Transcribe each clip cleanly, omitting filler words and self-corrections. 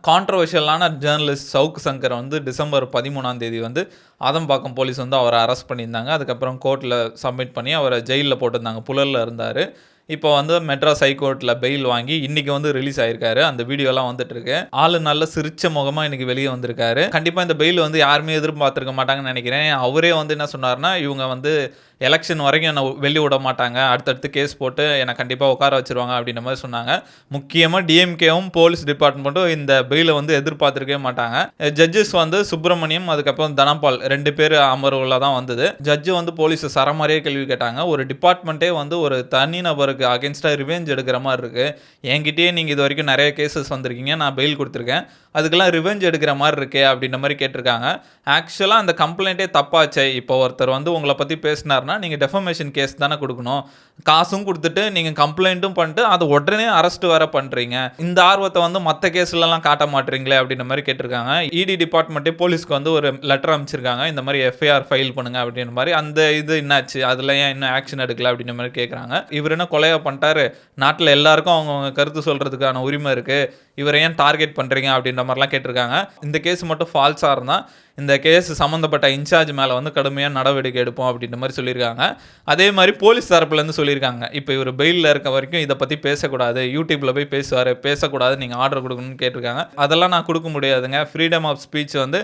கான்ட்ரோவர்ஷியலான journalist Savukku Shankar வந்து December 13ஆம் தேதி வந்து ஆதம்பாக்கம் போலீஸ் வந்து அவரை அரெஸ்ட் பண்ணியிருந்தாங்க. அதுக்கப்புறம் கோர்ட்டில் சப்மிட் பண்ணி அவரை ஜெயிலில் போட்டிருந்தாங்க. புழல்ல இருந்தார். இப்போ வந்து மெட்ராஸ் ஹைகோர்ட்டில் பெயில் வாங்கி இன்னைக்கு வந்து ரிலீஸ் ஆயிருக்காரு. அந்த வீடியோலாம் வந்துட்டு இருக்கு. ஆளு நல்ல சிரிச்ச முகமா இன்னைக்கு வெளியே வந்திருக்காரு. கண்டிப்பா இந்த பெயில் வந்து யாருமே எதிர்பார்த்திருக்க மாட்டாங்கன்னு நினைக்கிறேன். அவரே வந்து என்ன சொன்னார்னா, இவங்க வந்து எலெக்ஷன் வரைக்கும் என்ன வெளிய விட மாட்டாங்க. அடுத்தடுத்து கேஸ் போட்டு என்ன கண்டிப்பா உட்கார வச்சுருவாங்க அப்படின்ற மாதிரி சொன்னாங்க. முக்கியமா டிஎம்கேவும் போலீஸ் டிபார்ட்மெண்ட்டும் இந்த பெயிலை வந்து எதிர்பார்த்திருக்கவே மாட்டாங்க. ஜட்ஜஸ் வந்து சுப்பிரமணியம் அதுக்கப்புறம் தனபால் 2 பேர் அமர்வுல தான் வந்தது. ஜட்ஜு வந்து போலீஸ் சரமாரியே கேள்வி கேட்டாங்க. ஒரு டிபார்ட்மெண்ட்டே வந்து ஒரு தனிநபருக்கு அகைன்ஸ்டா ரிவெஞ்ச் எடுக்கிற மாதிரி இருக்கு. என்கிட்டயே நீங்க இது வரைக்கும் நிறைய கேசஸ் வந்திருக்கீங்க. நான் பெயில் கொடுத்துருக்கேன். அதுக்கெல்லாம் ரிவெஞ்ச் எடுக்கிற மாதிரி இருக்கே அப்படின்ற மாதிரி கேட்டிருக்காங்க. ஆக்சுவலா அந்த கம்ப்ளைண்ட்டே தப்பாச்சே. இப்போ ஒருத்தர் வந்து உங்களை பத்தி பேசினார்னா நீங்க டெஃபமேஷன் கேஸ் தானே கொடுக்கணும். காசும் கொடுத்துட்டு நீங்க கம்ப்ளைண்ட்டும் பண்ணிட்டு அதை உடனே அரெஸ்ட் வேற பண்றீங்க. இந்த ஆர்வத்தை வந்து மற்ற கேஸ்லலாம் காட்ட மாட்டீங்களே அப்படின்ற மாதிரி கேட்டிருக்காங்க. இடி டிபார்ட்மெண்ட்டே போலீஸ்க்கு வந்து ஒரு லெட்டர் அனுப்பிச்சிருக்காங்க. இந்த மாதிரி எஃப்ஐஆர் ஃபைல் பண்ணுங்க அப்படின்ற மாதிரி. அந்த இது என்னாச்சு, அதில் ஏன் இன்னும் ஆக்ஷன் எடுக்கல அப்படின்ற மாதிரி கேட்குறாங்க. இவர் என்ன கொலையா பண்ணிட்டாரு, நாட்டில் எல்லாருக்கும் அவங்கவுங்க கருத்து சொல்றதுக்கான உரிமை இருக்கு, இவரை ஏன் டார்கெட் பண்றீங்க அப்படின்ற மாதிரிலாம் கேட்டிருக்காங்க. இந்த கேஸ் மட்டும் ஃபால்ஸா இருந்தா இந்த கேஸ் சம்மந்தப்பட்ட இன்சார்ஜ் மேலே வந்து கடுமையாக நடவடிக்கை எடுப்போம் அப்படின்ற மாதிரி சொல்லியிருக்காங்க. அதே மாதிரி போலீஸ் தரப்புலேருந்து சொல்லியிருக்காங்க, இப்போ இவர் பெயிலில் இருக்க வரைக்கும் இதை பற்றி பேசக்கூடாது, யூடியூப்பில் போய் பேசுவார், பேசக்கூடாது, நீங்கள் ஆர்டர் கொடுக்கணும்னு கேட்டிருக்காங்க. அதெல்லாம் நான் கொடுக்க முடியாதுங்க. ஃப்ரீடம் ஆஃப் ஸ்பீச் வந்து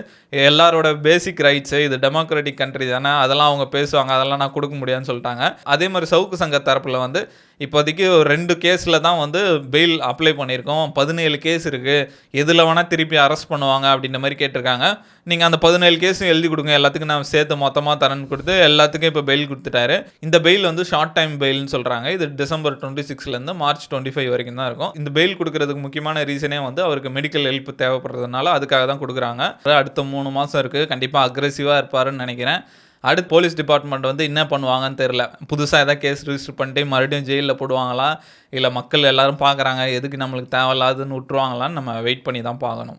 எல்லாரோட பேசிக் ரைட்ஸு, இது டெமோக்ராட்டிக் கண்ட்ரி தானே, அதெல்லாம் அவங்க பேசுவாங்க, அதெல்லாம் நான் கொடுக்க முடியாதுன்னு சொல்லிட்டாங்க. அதே மாதிரி சவுக்கு சங்கர் தரப்பில் வந்து இப்போதைக்கு 2 கேஸில் தான் வந்து பெயில் அப்ளை பண்ணியிருக்கோம். 17 கேஸ் இருக்குது, எதில் வேணால் திருப்பி அரெஸ்ட் பண்ணுவாங்க அப்படின்ற மாதிரி கேட்டிருக்காங்க. நீங்கள் அந்த 17 கேஸும் எழுதி கொடுங்க, எல்லாத்துக்கும் நான் சேர்த்து மொத்தமாக தரேன்னு கொடுத்து எல்லாத்துக்கும் இப்போ பெயில் கொடுத்துட்டாரு. இந்த பெயில் வந்து ஷார்ட் டைம் பெயில்னு சொல்கிறாங்க. இது டிசம்பர் 26லேருந்து மார்ச் 25 வரைக்கும் தான் இருக்கும். இந்த பெயில் கொடுக்கறதுக்கு முக்கியமான ரீசனே வந்து அவருக்கு மெடிக்கல் ஹெல்ப் தேவைப்படுறதுனால அதுக்காக தான் கொடுக்குறாங்க. அடுத்த 3 மாதம் இருக்குது. கண்டிப்பாக அக்ரெசிவாக இருப்பாருன்னு நினைக்கிறேன். அடுத்து போலீஸ் டிபார்ட்மெண்ட் வந்து என்ன பண்ணுவாங்கன்னு தெரில. புதுசாக எதாவது கேஸ் ரிஜிஸ்டர் பண்ணிட்டு மறுபடியும் ஜெயிலில் போடுவாங்களா, இல்லை மக்கள் எல்லாரும் பார்க்குறாங்க எதுக்கு நம்மளுக்கு தேவையில்லாதுன்னு விட்டுருவாங்களான்னு நம்ம வெயிட் பண்ணி தான் பார்க்கணும்.